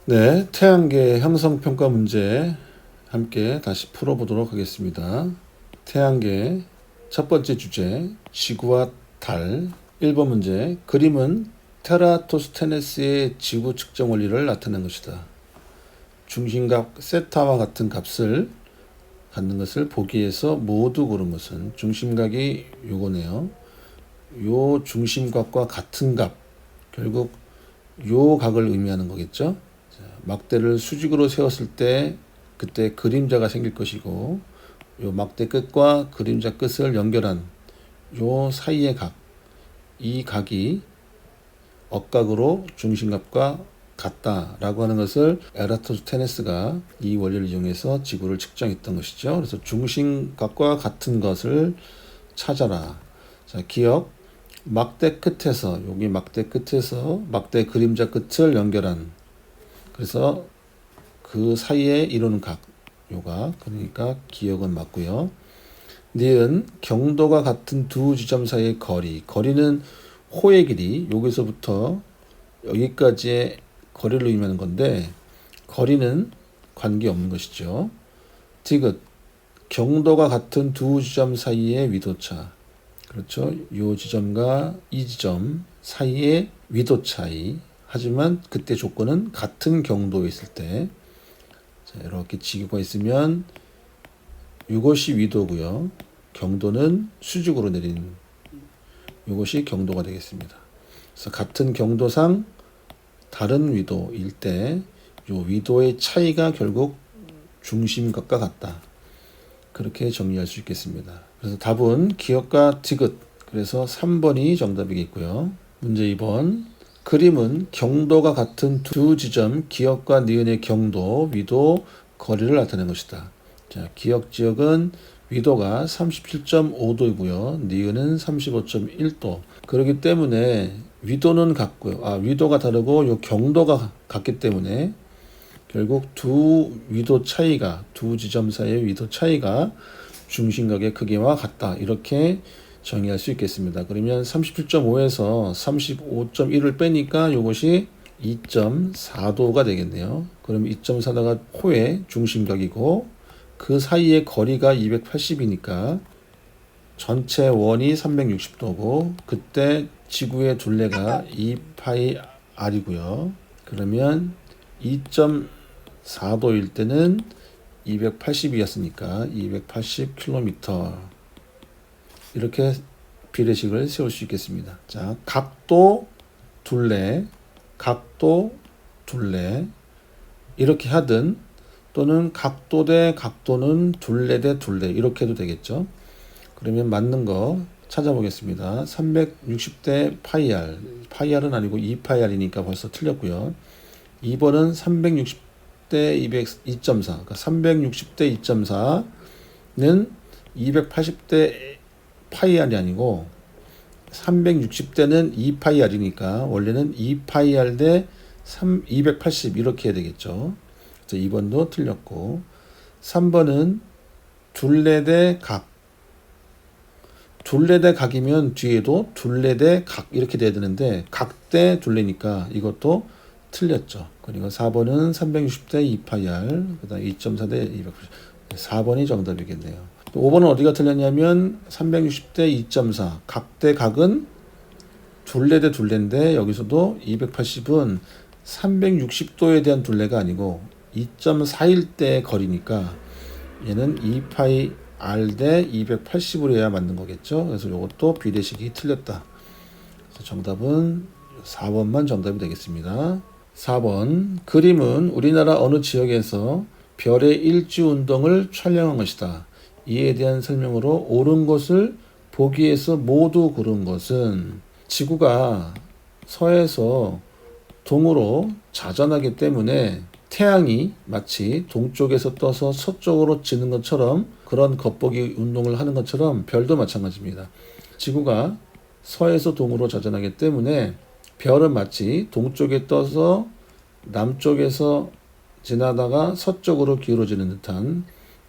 네, 태양계 형성평가 문제 함께 다시 풀어보도록 하겠습니다. 태양계 첫 번째 주제, 지구와 달. 1번 문제, 그림은 테라토스테네스의 지구 측정 원리를 나타낸 것이다. 중심각 세타와 같은 값을 갖는 것을 보기에서 모두 고른 것은, 중심각이 요거네요. 요 중심각과 같은 값, 결국 요 각을 의미하는 거겠죠. 막대를 수직으로 세웠을 때 그때 그림자가 생길 것이고, 요 막대 끝과 그림자 끝을 연결한 요 사이의 각, 이 각이 억각으로 중심각과 같다라고 하는 것을 에라토스테네스가 이 원리를 이용해서 지구를 측정했던 것이죠. 그래서 중심각과 같은 것을 찾아라. 자, 기억. 막대 끝에서, 여기 막대 끝에서 막대 그림자 끝을 연결한, 그래서 그 사이에 이루는 각, 요가, 그러니까 기억은 맞고요. 니은, 경도가 같은 두 지점 사이의 거리. 거리는 호의 길이, 여기서부터 여기까지의 거리를 의미하는 건데, 거리는 관계없는 것이죠. 디귿, 경도가 같은 두 지점 사이의 위도차. 그렇죠. 요 지점과 이 지점 사이의 위도 차이. 하지만 그때 조건은 같은 경도에 있을 때. 자, 이렇게 지구가 있으면 이것이 위도고요. 경도는 수직으로 내린 이것이 경도가 되겠습니다. 그래서 같은 경도상 다른 위도일 때 이 위도의 차이가 결국 중심각과 같다. 그렇게 정리할 수 있겠습니다. 그래서 답은 기억과 디귿, 그래서 3번이 정답이겠고요. 문제 2번, 그림은 경도가 같은 두 지점 기역과 니은의 경도, 위도, 거리를 나타낸 것이다. 자, 기역 지역은 위도가 37.5도이고요. 니은은 35.1도. 그렇기 때문에 위도는 같고요. 위도가 다르고 요 경도가 같기 때문에 결국 두 위도 차이가, 두 지점 사이의 위도 차이가 중심각의 크기와 같다. 이렇게 정의할 수 있겠습니다. 그러면 37.5에서 35.1을 빼니까 이것이 2.4도가 되겠네요. 그럼 2.4도가 호의 중심각이고 그 사이의 거리가 280이니까 전체 원이 360도고 그때 지구의 둘레가 2파이 r이고요. 그러면 2.4도일 때는 280이었으니까 280km. 이렇게 비례식을 세울 수 있겠습니다. 자, 각도, 둘레, 각도, 둘레. 이렇게 하든 또는 각도 대 각도는 둘레 대 둘레. 이렇게 해도 되겠죠. 그러면 맞는 거 찾아보겠습니다. 360대 파이 r. 파이 r은 아니고 2파이 r이니까 벌써 틀렸고요. 2번은 360대 2.4. 그러니까 360대 2.4는 280대 파이 r이 아니고 360대는 2파이 r이니까 원래는 2파이 r 대 280 이렇게 해야 되겠죠. 그래서 2번도 틀렸고 3번은 둘레 대 각. 둘레 대 각이면 뒤에도 둘레 대 각 이렇게 돼야 되는데 각 대 둘레니까 이것도 틀렸죠. 그리고 4번은 360대 2파이 r, 그 다음 2.4 대 280. 4번이 정답이겠네요. 5번은 어디가 틀렸냐면 360대 2.4, 각 대 각은 둘레 대 둘레인데 여기서도 280은 360도에 대한 둘레가 아니고 2.4일 때 거리니까 얘는 2파이 r 대 280으로 해야 맞는 거겠죠. 그래서 이것도 비례식이 틀렸다. 그래서 정답은 4번만 정답이 되겠습니다. 4번, 그림은 우리나라 어느 지역에서 별의 일주운동을 촬영한 것이다. 이에 대한 설명으로 옳은 것을 보기에서 모두 고른 것은, 지구가 서에서 동으로 자전하기 때문에 태양이 마치 동쪽에서 떠서 서쪽으로 지는 것처럼, 그런 겉보기 운동을 하는 것처럼 별도 마찬가지입니다. 지구가 서에서 동으로 자전하기 때문에 별은 마치 동쪽에 떠서 남쪽에서 지나다가 서쪽으로 기울어지는 듯한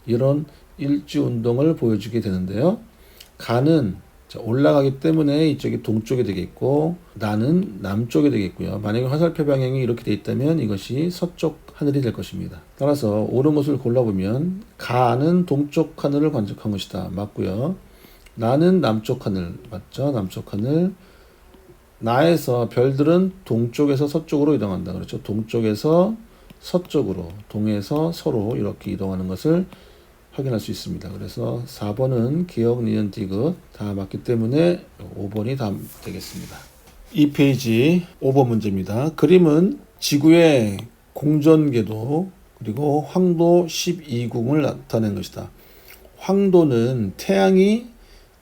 이런 일주 운동을 보여주게 되는데요. 간은 자, 올라가기 때문에 이쪽이 동쪽이 되겠고 나는 남쪽이 되겠고요. 만약에 화살표 방향이 이렇게 돼 있다면 이것이 서쪽 하늘이 될 것입니다. 따라서 옳은 것을 골라보면 가는 동쪽 하늘을 관측한 것이다. 맞고요. 나는 남쪽 하늘 맞죠? 남쪽 하늘. 나에서 별들은 동쪽에서 서쪽으로 이동한다. 그렇죠? 동쪽에서 서쪽으로, 동에서 서로 이렇게 이동하는 것을 확인할 수 있습니다. 그래서 4번은 기억, 니은, 디귿 다 맞기 때문에 5번이 다 되겠습니다. 이 페이지 5번 문제입니다. 그림은 지구의 공전궤도 그리고 황도 12궁을 나타낸 것이다. 황도는 태양이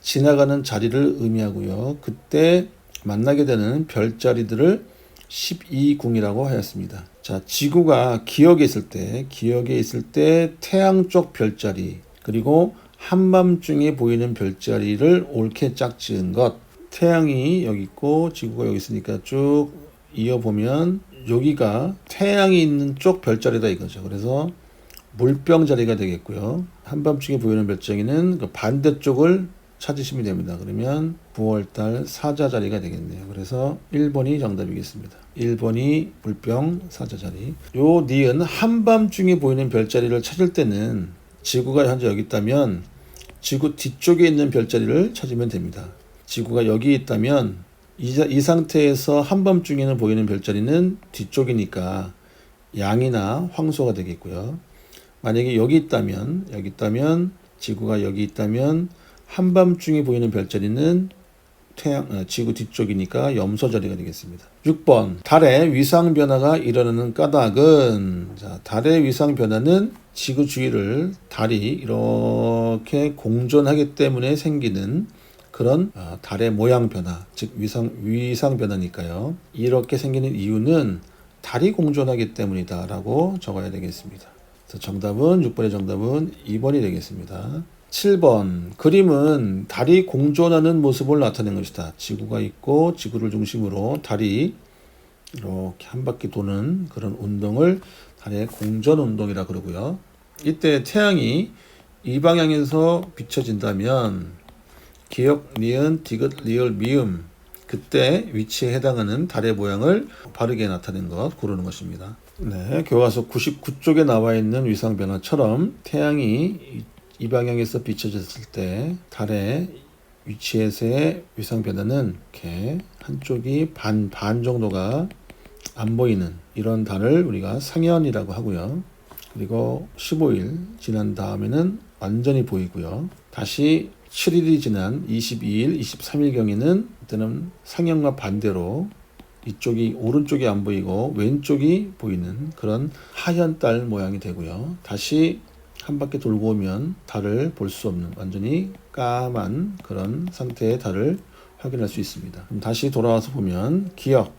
지나가는 자리를 의미하고요. 그때 만나게 되는 별자리들을 12궁이라고 하였습니다. 자, 지구가 기역에 있을 때 태양 쪽 별자리 그리고 한밤중에 보이는 별자리를 옳게 짝지은 것. 태양이 여기 있고 지구가 여기 있으니까 쭉 이어보면 여기가 태양이 있는 쪽 별자리다 이거죠. 그래서 물병 자리가 되겠고요. 한밤중에 보이는 별자리는 그 반대쪽을 찾으시면 됩니다. 그러면 9월달 사자 자리가 되겠네요. 그래서 1번이 정답이겠습니다. 1번이 물병 사자 자리. 요 니은 한밤중에 보이는 별자리를 찾을 때는 지구가 현재 여기 있다면 지구 뒤쪽에 있는 별자리를 찾으면 됩니다. 지구가 여기 있다면 이 상태에서 한밤중에는 보이는 별자리는 뒤쪽이니까 양이나 황소가 되겠고요. 만약에 여기 있다면 지구가 여기 있다면 한밤중에 보이는 별자리는 지구 뒤쪽이니까 염소 자리가 되겠습니다. 6번 달의 위상 변화가 일어나는 까닭은 자, 달의 위상 변화는 지구 주위를 달이 이렇게 공전하기 때문에 생기는 그런 달의 모양 변화, 즉 위상 변화니까요. 이렇게 생기는 이유는 달이 공전하기 때문이다 라고 적어야 되겠습니다. 그래서 정답은 6번의 정답은 2번이 되겠습니다. 7번 그림은 달이 공전하는 모습을 나타낸 것이다. 지구가 있고 지구를 중심으로 달이 이렇게 한 바퀴 도는 그런 운동을 달의 공전 운동이라 그러고요. 이때 태양이 이 방향에서 비춰진다면 기역, 니은, 디귿, 리을, 미음 그때 위치에 해당하는 달의 모양을 바르게 나타낸 것 고르는 것입니다. 네, 교과서 99쪽에 나와 있는 위상 변화처럼 태양이 이 방향에서 비춰졌을 때 달의 위치에서의 위상 변화는 이렇게 한쪽이 반 정도가 안 보이는 이런 달을 우리가 상현이라고 하고요. 그리고 15일 지난 다음에는 완전히 보이고요. 다시 7일이 지난 22일, 23일경에는 그때는 상현과 반대로 이쪽이 오른쪽이 안 보이고 왼쪽이 보이는 그런 하얀 달 모양이 되고요. 다시 한 바퀴 돌고 오면 달을 볼 수 없는 완전히 까만 그런 상태의 달을 확인할 수 있습니다. 그럼 다시 돌아와서 보면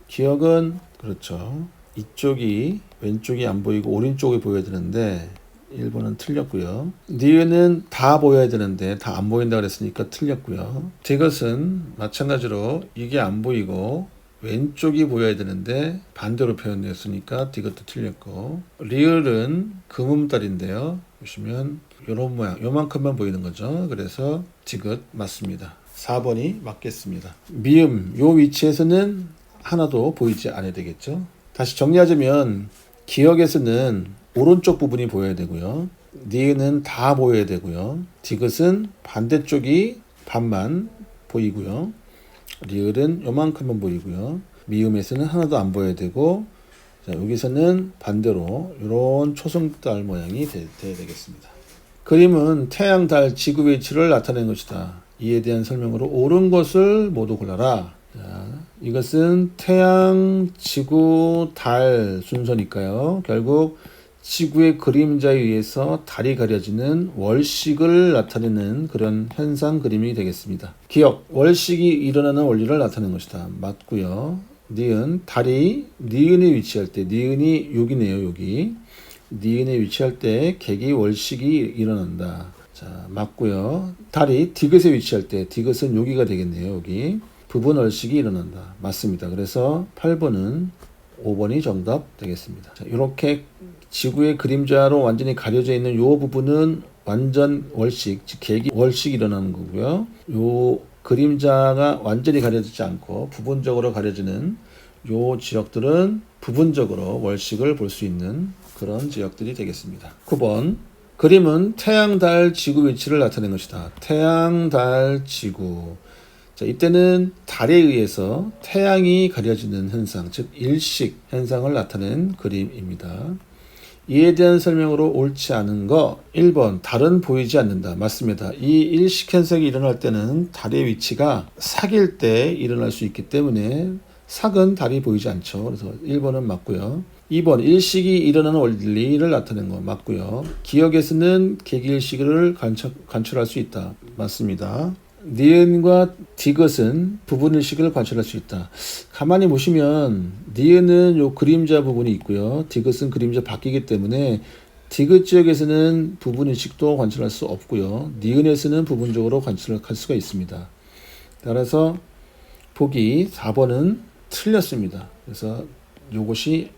기역은 그렇죠. 이쪽이 왼쪽이 안 보이고 오른쪽이 보여야 되는데 1번은 틀렸고요. 니은은 다 보여야 되는데 다 안 보인다 그랬으니까 틀렸고요. 디귿은 마찬가지로 이게 안 보이고 왼쪽이 보여야 되는데 반대로 표현되었으니까 디귿도 틀렸고 리을은 금음달인데요. 보시면 이런 모양 요만큼만 보이는 거죠. 그래서 디귿 맞습니다. 4번이 맞겠습니다. 미음 요 위치에서는 하나도 보이지 않아야 되겠죠. 다시 정리하자면 기역에서는 오른쪽 부분이 보여야 되고요. 니은은 다 보여야 되고요. 디귿은 반대쪽이 반만 보이고요. 리을은 요만큼만 보이고요. 미음에서는 하나도 안 보여야 되고 자, 여기서는 반대로 이런 초승달 모양이 돼야 되겠습니다. 그림은 태양, 달, 지구 위치를 나타낸 것이다. 이에 대한 설명으로 옳은 것을 모두 골라라. 자, 이것은 태양, 지구, 달 순서니까요. 결국 지구의 그림자에 의해서 달이 가려지는 월식을 나타내는 그런 현상 그림이 되겠습니다. 기역, 월식이 일어나는 원리를 나타내는 것이다. 맞고요. 니은, 달이 니은에 위치할 때, 니은이 여기네요. 여기. 니은에 위치할 때 객이 월식이 일어난다. 자, 맞고요. 달이 디귿에 위치할 때, 디귿은 여기가 되겠네요. 여기. 부분 월식이 일어난다. 맞습니다. 그래서 8번은 5번이 정답 되겠습니다. 자, 이렇게 지구의 그림자로 완전히 가려져 있는 이 부분은 완전 월식, 즉 객이 월식이 일어나는 거고요. 요 그림자가 완전히 가려지지 않고 부분적으로 가려지는 요 지역들은 부분적으로 월식을 볼 수 있는 그런 지역들이 되겠습니다. 9번 그림은 태양, 달, 지구 위치를 나타낸 것이다. 태양, 달, 지구. 자, 이때는 달에 의해서 태양이 가려지는 현상, 즉 일식 현상을 나타낸 그림입니다. 이에 대한 설명으로 옳지 않은 거 1번 달은 보이지 않는다. 맞습니다. 이 일식 현상이 일어날 때는 달의 위치가 삭일 때 일어날 수 있기 때문에 삭은 달이 보이지 않죠. 그래서 1번은 맞고요. 2번 일식이 일어나는 원리를 나타낸 거 맞고요. 기억에서는 계기일식을 관철할 수 있다. 맞습니다. 니은과 디귿은 부분일식을 관철할 수 있다. 가만히 보시면 니은은 요 그림자 부분이 있고요. 디귿은 그림자 바뀌기 때문에 디귿 지역에서는 부분일식도 관철할 수 없고요. 니은에서는 부분적으로 관철할 수가 있습니다. 따라서 보기 4번은 틀렸습니다. 그래서 요것이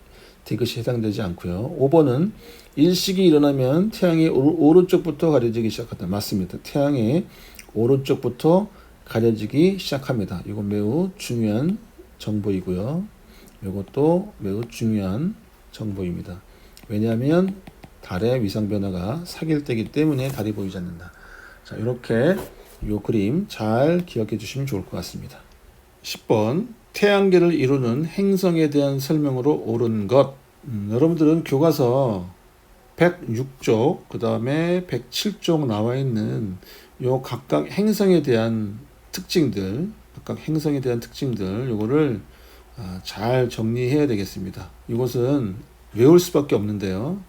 디귿이 해당되지 않고요. 5번은 일식이 일어나면 태양이 오른쪽부터 가려지기 시작한다. 맞습니다. 태양의 오른쪽부터 가려지기 시작합니다. 이건 매우 중요한 정보이고요. 이것도 매우 중요한 정보입니다. 왜냐하면 달의 위상 변화가 삭일 때이기 때문에 달이 보이지 않는다. 자, 이렇게 이 그림 잘 기억해 주시면 좋을 것 같습니다. 10번 태양계를 이루는 행성에 대한 설명으로 옳은 것. 여러분들은 교과서 106쪽 그 다음에 107쪽 나와 있는 요 각각 행성에 대한 특징들, 요거를 잘 정리해야 되겠습니다. 이것은 외울 수밖에 없는데요.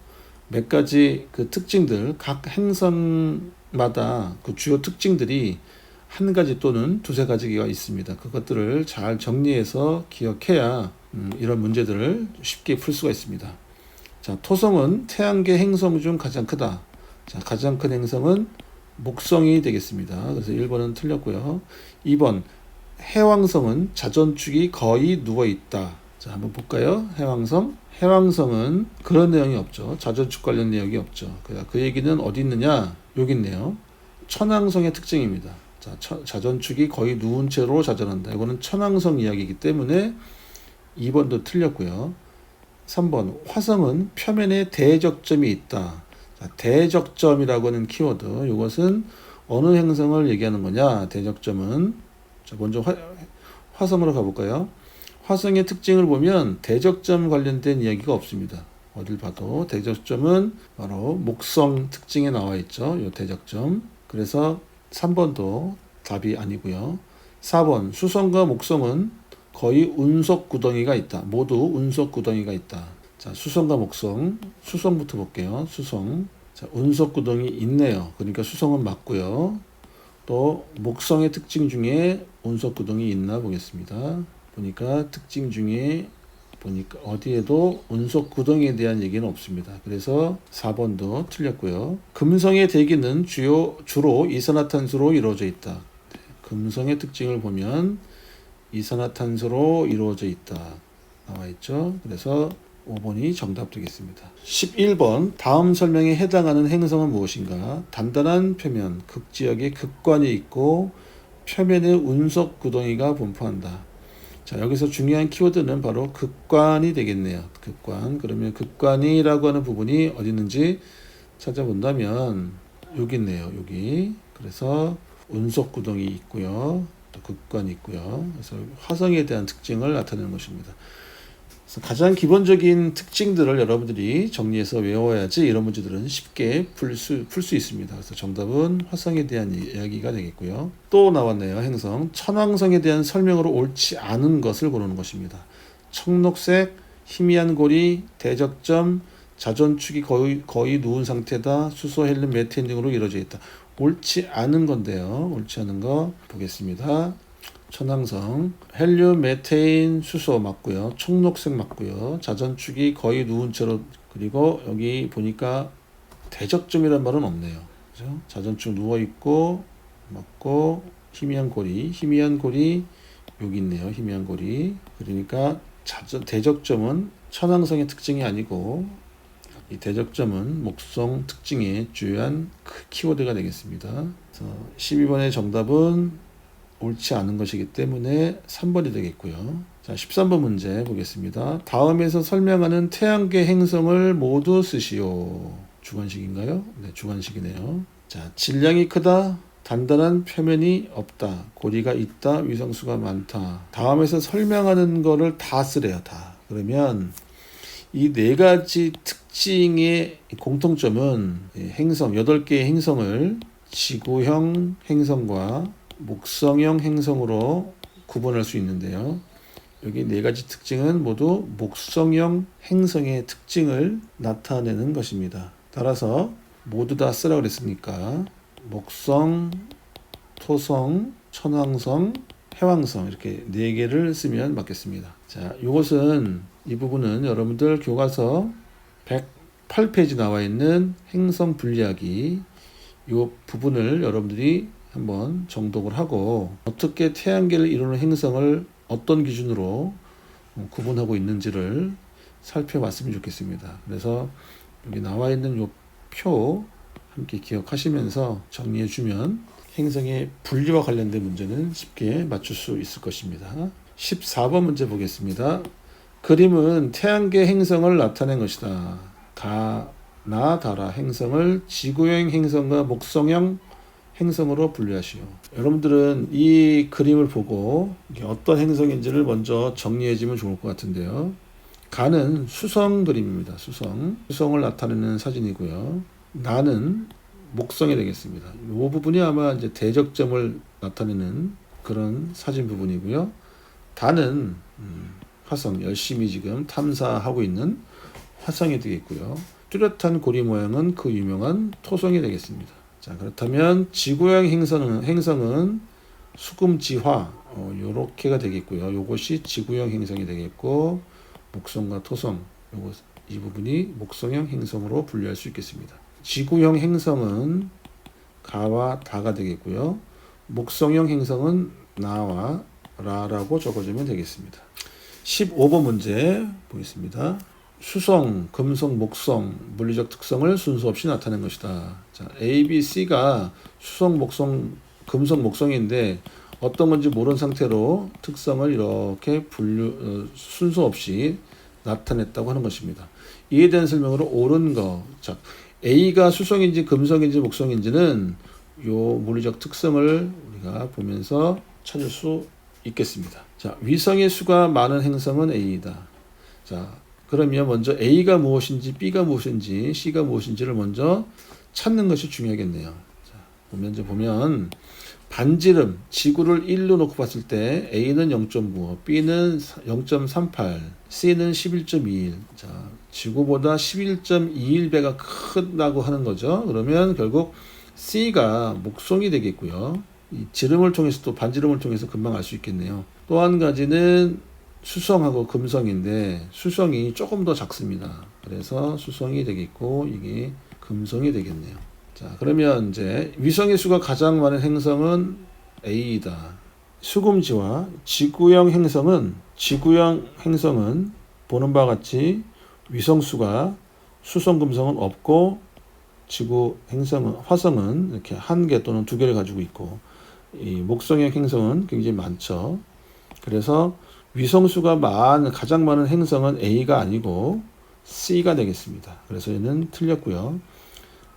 몇 가지 그 특징들, 각 행성마다 그 주요 특징들이 한 가지 또는 두세 가지가 있습니다. 그것들을 잘 정리해서 기억해야 이런 문제들을 쉽게 풀 수가 있습니다. 자, 토성은 태양계 행성 중 가장 크다. 자, 가장 큰 행성은 목성이 되겠습니다. 그래서 1번은 틀렸고요. 2번 해왕성은 자전축이 거의 누워있다. 자, 한번 볼까요? 해왕성은 그런 내용이 없죠. 자전축 관련 내용이 없죠. 그 얘기는 어디 있느냐? 여기 있네요. 천왕성의 특징입니다. 자, 자전축이 거의 누운 채로 자전한다. 이거는 천왕성 이야기이기 때문에 2번도 틀렸고요. 3번 화성은 표면에 대적점이 있다. 자, 대적점이라고 하는 키워드, 이것은 어느 행성을 얘기하는 거냐? 대적점은 자, 먼저 화성으로 가볼까요? 화성의 특징을 보면 대적점 관련된 이야기가 없습니다. 어딜 봐도 대적점은 바로 목성 특징에 나와 있죠. 이 대적점. 그래서 3번도 답이 아니고요. 4번 수성과 목성은 거의 운석 구덩이가 있다. 모두 운석 구덩이가 있다. 자, 수성과 목성. 수성부터 볼게요. 수성. 자, 운석 구덩이 있네요. 그러니까 수성은 맞고요. 또 목성의 특징 중에 운석 구덩이 있나 보겠습니다. 보니까 특징 중에 어디에도 운석 구덩이에 대한 얘기는 없습니다. 그래서 4번도 틀렸고요. 금성의 대기는 주로 이산화탄소로 이루어져 있다. 금성의 특징을 보면 이산화탄소로 이루어져 있다. 나와 있죠. 그래서 5번이 정답 되겠습니다. 11번 다음 설명에 해당하는 행성은 무엇인가? 단단한 표면, 극지역에 극관이 있고 표면에 운석 구덩이가 분포한다. 자, 여기서 중요한 키워드는 바로 극관이 되겠네요. 극관. 그러면 극관이라고 하는 부분이 어디 있는지 찾아본다면 여기 있네요. 여기. 그래서 운석 구덩이 있고요. 또 극관이 있고요. 그래서 화성에 대한 특징을 나타내는 것입니다. 그래서 가장 기본적인 특징들을 여러분들이 정리해서 외워야지 이런 문제들은 쉽게 풀 수 있습니다. 그래서 정답은 화성에 대한 이야기가 되겠고요. 또 나왔네요. 행성. 천왕성에 대한 설명으로 옳지 않은 것을 고르는 것입니다. 청록색, 희미한 고리, 대적점, 자전축이 거의 누운 상태다. 수소, 헬륨, 메테인 등으로 이루어져 있다. 옳지 않은 건데요. 옳지 않은 거 보겠습니다. 천왕성, 헬륨, 메테인, 수소 맞고요. 청록색 맞고요. 자전축이 거의 누운 채로, 그리고 여기 보니까 대적점이란 말은 없네요. 그죠? 자전축 누워 있고 맞고 희미한 고리 여기 있네요. 희미한 고리. 그러니까 대적점은 천왕성의 특징이 아니고 이 대적점은 목성 특징의 주요한 키워드가 되겠습니다. 그래서 12번의 정답은 옳지 않은 것이기 때문에 3번이 되겠고요. 자, 13번 문제 보겠습니다. 다음에서 설명하는 태양계 행성을 모두 쓰시오. 주관식인가요? 네, 주관식이네요. 자, 질량이 크다. 단단한 표면이 없다. 고리가 있다. 위성수가 많다. 다음에서 설명하는 거를 다 쓰래요. 다. 그러면 이 네 가지 특징의 공통점은 행성, 8개의 행성을 지구형 행성과 목성형 행성으로 구분할 수 있는데요. 여기 네 가지 특징은 모두 목성형 행성의 특징을 나타내는 것입니다. 따라서 모두 다 쓰라고 그랬으니까 목성, 토성, 천왕성, 해왕성 이렇게 네 개를 쓰면 맞겠습니다. 자, 이것은 이 부분은 여러분들 교과서 108페이지 나와 있는 행성 분리하기 이 부분을 여러분들이 한번 정독을 하고 어떻게 태양계를 이루는 행성을 어떤 기준으로 구분하고 있는지를 살펴봤으면 좋겠습니다. 그래서 여기 나와 있는 이 표 함께 기억하시면서 정리해 주면 행성의 분리와 관련된 문제는 쉽게 맞출 수 있을 것입니다. 14번 문제 보겠습니다. 그림은 태양계 행성을 나타낸 것이다. 다라 행성을 지구형 행성과 목성형 행성으로 분류하시오. 여러분들은 이 그림을 보고 이게 어떤 행성인지를 먼저 정리해 주면 좋을 것 같은데요. 가는 수성 그림입니다. 수성을 나타내는 사진이고요. 나는 목성이 되겠습니다. 이 부분이 아마 이제 대적점을 나타내는 그런 사진 부분이고요. 다는 화성, 열심히 지금 탐사하고 있는 화성이 되겠고요. 뚜렷한 고리 모양은 그 유명한 토성이 되겠습니다. 자, 그렇다면 지구형 행성은 수금지화 요렇게가 되겠고요. 요것이 지구형 행성이 되겠고 목성과 토성 이 부분이 목성형 행성으로 분류할 수 있겠습니다. 지구형 행성은 가와 다가 되겠고요. 목성형 행성은 나와 라라고 적어주면 되겠습니다. 15번 문제 보겠습니다. 수성, 금성, 목성, 물리적 특성을 순서 없이 나타낸 것이다. 자, A, B, C가 수성, 목성, 금성, 목성인데 어떤 건지 모르는 상태로 특성을 이렇게 순서 없이 나타냈다고 하는 것입니다. 이에 대한 설명으로 옳은 거. 자, A가 수성인지 금성인지 목성인지는 요 물리적 특성을 우리가 보면서 찾을 수 있겠습니다. 자, 위성의 수가 많은 행성은 A이다. 자, 그러면 먼저 A가 무엇인지 B가 무엇인지 C가 무엇인지를 먼저 찾는 것이 중요하겠네요. 자, 보면 반지름 지구를 1로 놓고 봤을 때 A는 0.95, B는 0.38, C는 11.21. 자, 지구보다 11.21배가 크다고 하는 거죠. 그러면 결국 C가 목성이 되겠고요. 이 지름을 통해서 또 반지름을 통해서 금방 알 수 있겠네요. 또 한 가지는 수성하고 금성인데 수성이 조금 더 작습니다. 그래서 수성이 되겠고 이게 금성이 되겠네요. 자, 그러면 이제 위성의 수가 가장 많은 행성은 A이다. 수금지와 지구형 행성은 보는 바와 같이 위성수가 수성, 금성은 없고 지구 행성은 화성은 이렇게 1개 또는 2개를 가지고 있고 이 목성형 행성은 굉장히 많죠. 그래서 위성수가 가장 많은 행성은 A가 아니고 C가 되겠습니다. 그래서 얘는 틀렸고요.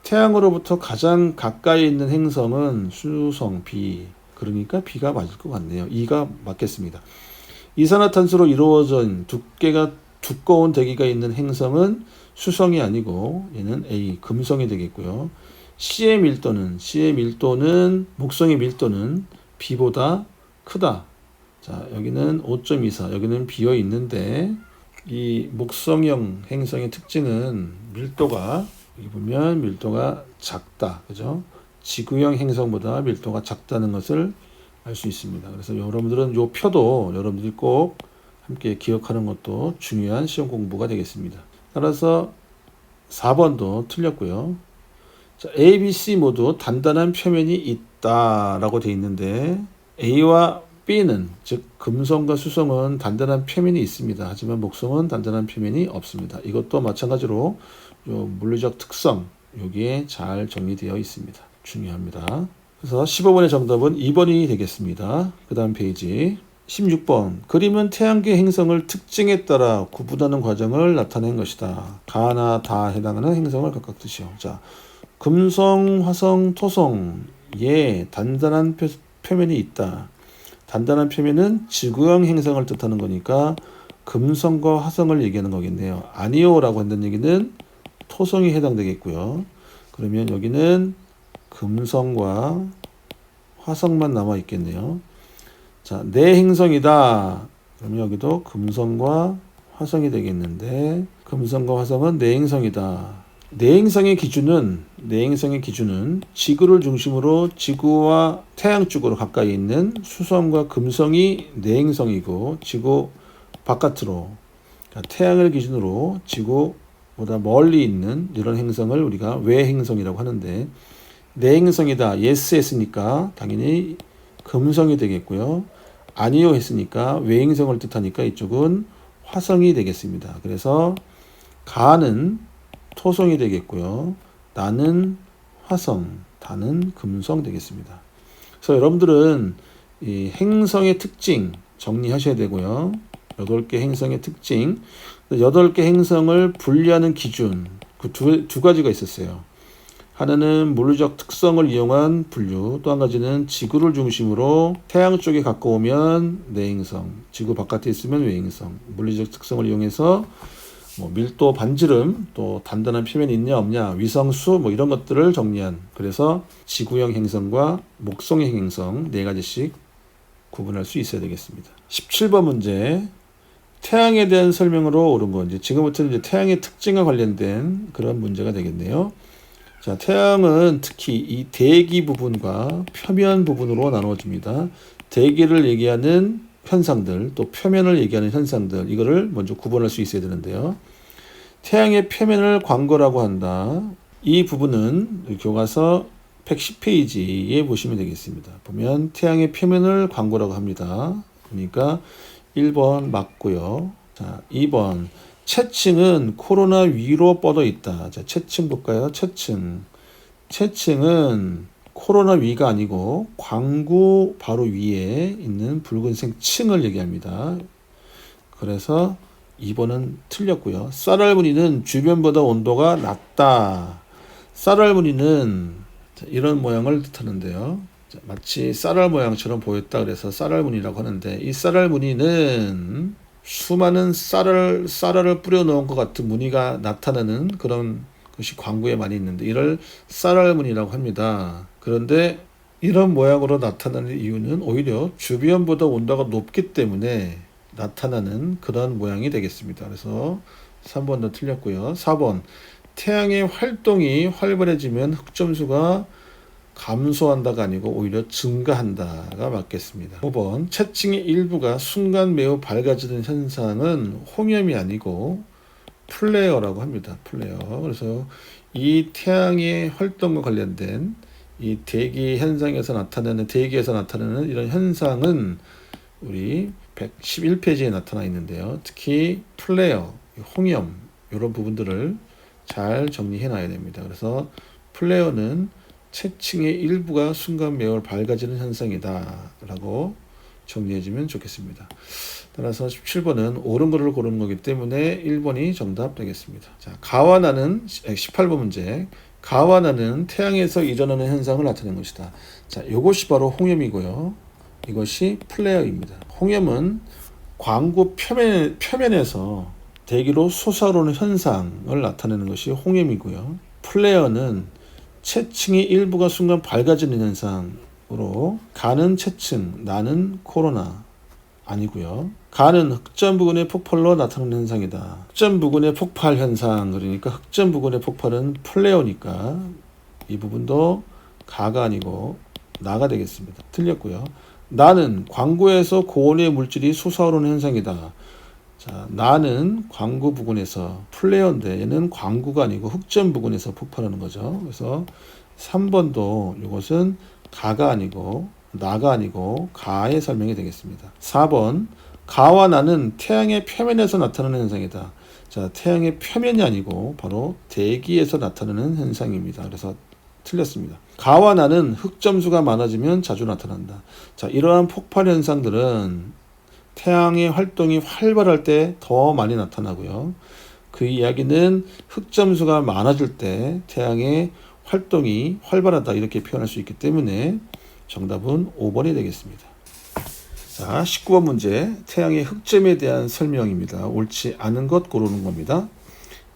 태양으로부터 가장 가까이 있는 행성은 수성 B. 그러니까 B가 맞을 것 같네요. E가 맞겠습니다. 이산화탄소로 이루어진 두께가 두꺼운 대기가 있는 행성은 수성이 아니고 얘는 A, 금성이 되겠고요. C의 밀도는 목성의 밀도는 B보다 크다. 자, 여기는 5.24, 여기는 비어 있는데 이 목성형 행성의 특징은 밀도가 여기 보면 밀도가 작다. 그죠? 지구형 행성보다 밀도가 작다는 것을 알 수 있습니다. 그래서 여러분들은 이 표도 여러분들이 꼭 함께 기억하는 것도 중요한 시험 공부가 되겠습니다. 따라서 4번도 틀렸고요. 자, A, B, C 모두 단단한 표면이 있다라고 되어 있는데 A와 B는 즉 금성과 수성은 단단한 표면이 있습니다. 하지만 목성은 단단한 표면이 없습니다. 이것도 마찬가지로 요 물리적 특성 여기에 잘 정리되어 있습니다. 중요합니다. 그래서 15번의 정답은 2번이 되겠습니다. 그 다음 페이지 16번. 그림은 태양계 행성을 특징에 따라 구분하는 과정을 나타낸 것이다. 가나 다 해당하는 행성을 각각 뜻이요. 자, 금성, 화성, 토성. 예, 단단한 표면이 있다. 단단한 표면은 지구형 행성을 뜻하는 거니까 금성과 화성을 얘기하는 거겠네요. 아니요 라고 한다는 얘기는 토성이 해당되겠고요. 그러면 여기는 금성과 화성만 남아 있겠네요. 자, 내 행성이다. 그러면 여기도 금성과 화성이 되겠는데, 금성과 화성은 내 행성이다. 내 행성의 기준은 지구를 중심으로 지구와 태양 쪽으로 가까이 있는 수성과 금성이 내 행성이고, 지구 바깥으로, 그러니까 태양을 기준으로 지구보다 멀리 있는 이런 행성을 우리가 외 행성이라고 하는데, 내 행성이다. yes 했으니까 당연히 금성이 되겠고요. 아니요 했으니까 외행성을 뜻하니까 이쪽은 화성이 되겠습니다. 그래서 가는 토성이 되겠고요. 나는 화성, 다는 금성 되겠습니다. 그래서 여러분들은 이 행성의 특징 정리하셔야 되고요. 8개 행성의 특징, 8개 행성을 분류하는 기준, 그 두 가지가 있었어요. 하나는 물리적 특성을 이용한 분류, 또 한 가지는 지구를 중심으로 태양 쪽에 가까우면 내행성, 지구 바깥에 있으면 외행성, 물리적 특성을 이용해서 밀도, 반지름, 또 단단한 표면이 있냐 없냐, 위성수 이런 것들을 정리한, 그래서 지구형 행성과 목성형 행성 4가지씩 구분할 수 있어야 되겠습니다. 17번 문제. 태양에 대한 설명으로 옳은 거, 지금부터는 이제 태양의 특징과 관련된 그런 문제가 되겠네요. 자, 태양은 특히 이 대기 부분과 표면 부분으로 나누어집니다. 대기를 얘기하는 현상들, 또 표면을 얘기하는 현상들, 이거를 먼저 구분할 수 있어야 되는데요. 태양의 표면을 광거라고 한다. 이 부분은 교과서 110페이지에 보시면 되겠습니다. 보면 태양의 표면을 광거라고 합니다. 그러니까 1번 맞고요. 자, 2번. 채층은 코로나 위로 뻗어 있다. 자, 채층 볼까요? 채층은 코로나 위가 아니고 광구 바로 위에 있는 붉은색 층을 얘기합니다. 그래서 2번은 틀렸고요. 쌀알무늬는 주변보다 온도가 낮다. 쌀알무늬는 이런 모양을 뜻하는데요. 마치 쌀알 모양처럼 보였다 그래서 쌀알무늬라고 하는데, 이 쌀알무늬는 수많은 쌀알을 뿌려 놓은 것 같은 무늬가 나타나는 그런 것이 광구에 많이 있는데, 이를 쌀알무늬라고 합니다. 그런데 이런 모양으로 나타나는 이유는 오히려 주변보다 온도가 높기 때문에 나타나는 그런 모양이 되겠습니다. 그래서 3번도 틀렸고요. 4번. 태양의 활동이 활발해지면 흑점수가 감소한다가 아니고 오히려 증가한다가 맞겠습니다. 5번. 채층의 일부가 순간 매우 밝아지는 현상은 홍염이 아니고 플레어라고 합니다. 플레어. 그래서 이 태양의 활동과 관련된 이 대기에서 나타나는 이런 현상은 우리 111페이지에 나타나 있는데요. 특히 플레어, 홍염 이런 부분들을 잘 정리해 놔야 됩니다. 그래서 플레어는 채층의 일부가 순간 매우 밝아지는 현상이다 라고 정리해주면 좋겠습니다. 따라서 17번은 옳은 거를 고르는 거기 때문에 1번이 정답 되겠습니다. 자, 가와 나는 18번 문제. 가와 나는 태양에서 일어나는 현상을 나타낸 것이다. 자, 이것이 바로 홍염이고요. 이것이 플레어입니다. 홍염은 광구 표면에서 대기로 솟아오르는 현상을 나타내는 것이 홍염이고요. 플레어는 채층의 일부가 순간 밝아지는 현상으로, 가는 채층, 나는 코로나 아니고요. 가는 흑점 부근의 폭발로 나타나는 현상이다. 흑점 부근의 폭발 현상, 그러니까 흑점 부근의 폭발은 플레어니까 이 부분도 가가 아니고 나가 되겠습니다. 틀렸고요. 나는 광구에서 고온의 물질이 솟아오르는 현상이다. 자, 나는 광구 부근에서, 플레어인데 얘는 광구가 아니고 흑점 부근에서 폭발하는 거죠. 그래서 3번도 이것은 가가 아니고 나가 아니고 가의 설명이 되겠습니다. 4번. 가와 나는 태양의 표면에서 나타나는 현상이다. 자, 태양의 표면이 아니고 바로 대기에서 나타나는 현상입니다. 그래서 틀렸습니다. 가와 나는 흑점수가 많아지면 자주 나타난다. 자, 이러한 폭발 현상들은 태양의 활동이 활발할 때 더 많이 나타나고요. 그 이야기는 흑점수가 많아질 때 태양의 활동이 활발하다 이렇게 표현할 수 있기 때문에 정답은 5번이 되겠습니다. 자, 19번 문제. 태양의 흑점에 대한 설명입니다. 옳지 않은 것 고르는 겁니다.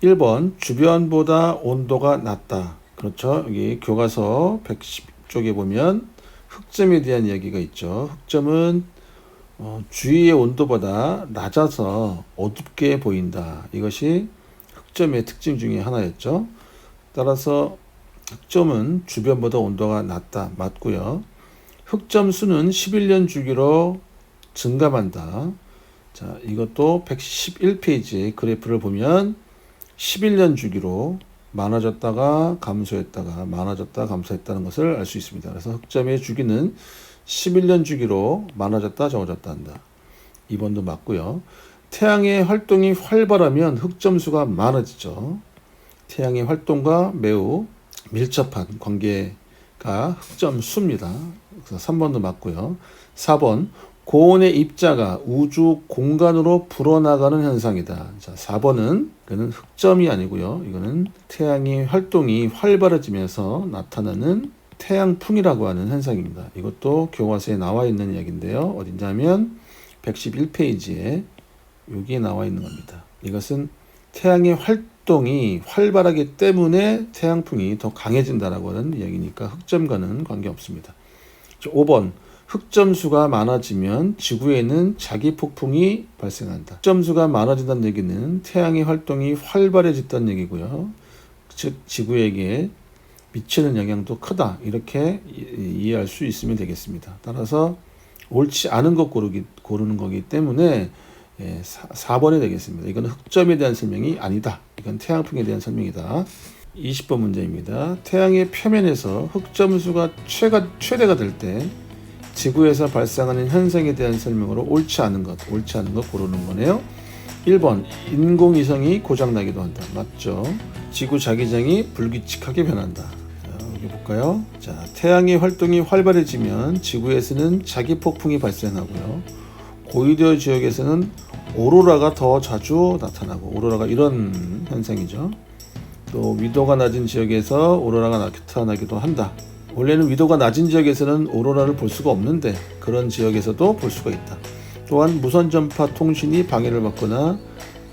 1번 주변보다 온도가 낮다. 그렇죠. 여기 교과서 110쪽에 보면 흑점에 대한 이야기가 있죠. 흑점은 주위의 온도보다 낮아서 어둡게 보인다. 이것이 흑점의 특징 중에 하나였죠. 따라서 흑점은 주변보다 온도가 낮다. 맞고요. 흑점 수는 11년 주기로 증가한다. 자, 이것도 111페이지의 그래프를 보면 11년 주기로 많아졌다가 감소했다가 많아졌다가 감소했다는 것을 알 수 있습니다. 그래서 흑점의 주기는 11년 주기로 많아졌다 적어졌다 한다. 2번도 맞고요. 태양의 활동이 활발하면 흑점수가 많아지죠. 태양의 활동과 매우 밀접한 관계가 흑점수입니다. 그래서 3번도 맞고요. 4번 고온의 입자가 우주 공간으로 불어나가는 현상이다. 자, 4번은 이거는 흑점이 아니고요. 이거는 태양의 활동이 활발해지면서 나타나는 태양풍이라고 하는 현상입니다. 이것도 교과서에 나와 있는 이야기인데요. 어디냐면 111페이지에 여기에 나와 있는 겁니다. 이것은 태양의 활동이 활발하기 때문에 태양풍이 더 강해진다라고 하는 이야기니까 흑점과는 관계없습니다. 5번 흑점수가 많아지면 지구에는 자기폭풍이 발생한다. 흑점수가 많아진다는 얘기는 태양의 활동이 활발해졌다는 얘기고요. 즉 지구에게 미치는 영향도 크다. 이렇게 이해할 수 있으면 되겠습니다. 따라서 옳지 않은 것 고르는 거기 때문에 4번이 되겠습니다. 이건 흑점에 대한 설명이 아니다. 이건 태양풍에 대한 설명이다. 20번 문제입니다. 태양의 표면에서 흑점수가 최대가 될 때 지구에서 발생하는 현상에 대한 설명으로 옳지 않은 것 고르는 거네요. 1번 인공위성이 고장나기도 한다. 맞죠? 지구 자기장이 불규칙하게 변한다. 자, 여기 볼까요? 자, 태양의 활동이 활발해지면 지구에서는 자기폭풍이 발생하고요. 고위도 지역에서는 오로라가 더 자주 나타나고, 오로라가 이런 현상이죠. 또 위도가 낮은 지역에서 오로라가 나타나기도 한다. 원래는 위도가 낮은 지역에서는 오로라를 볼 수가 없는데 그런 지역에서도 볼 수가 있다. 또한 무선전파 통신이 방해를 받거나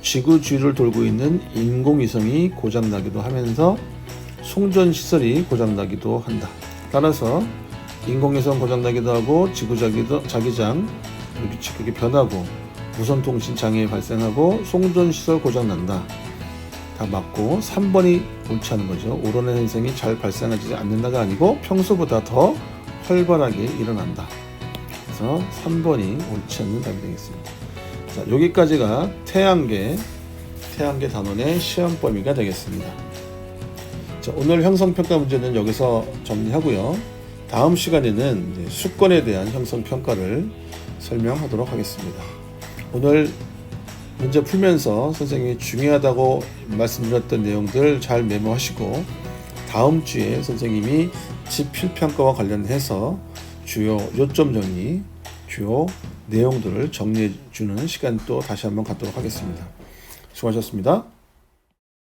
지구 주위를 돌고 있는 인공위성이 고장나기도 하면서 송전시설이 고장나기도 한다. 따라서 인공위성 고장나기도 하고 지구 자기장 불규칙하게 변하고 무선통신 장애 발생하고 송전시설 고장난다. 다 맞고 3번이 옳지 않은 거죠. 오로라 현상이 잘 발생하지 않는다가 아니고 평소보다 더 활발하게 일어난다. 그래서 3번이 옳지 않는 답이 되겠습니다. 자, 여기까지가 태양계 단원의 시험 범위가 되겠습니다. 자, 오늘 형성평가 문제는 여기서 정리하고요. 다음 시간에는 수권에 대한 형성평가를 설명하도록 하겠습니다. 오늘 문제 풀면서 선생님이 중요하다고 말씀드렸던 내용들 잘 메모하시고 다음 주에 선생님이 지필평가와 관련해서 주요 요점 정리, 주요 내용들을 정리해 주는 시간 또 다시 한번 갖도록 하겠습니다. 수고하셨습니다.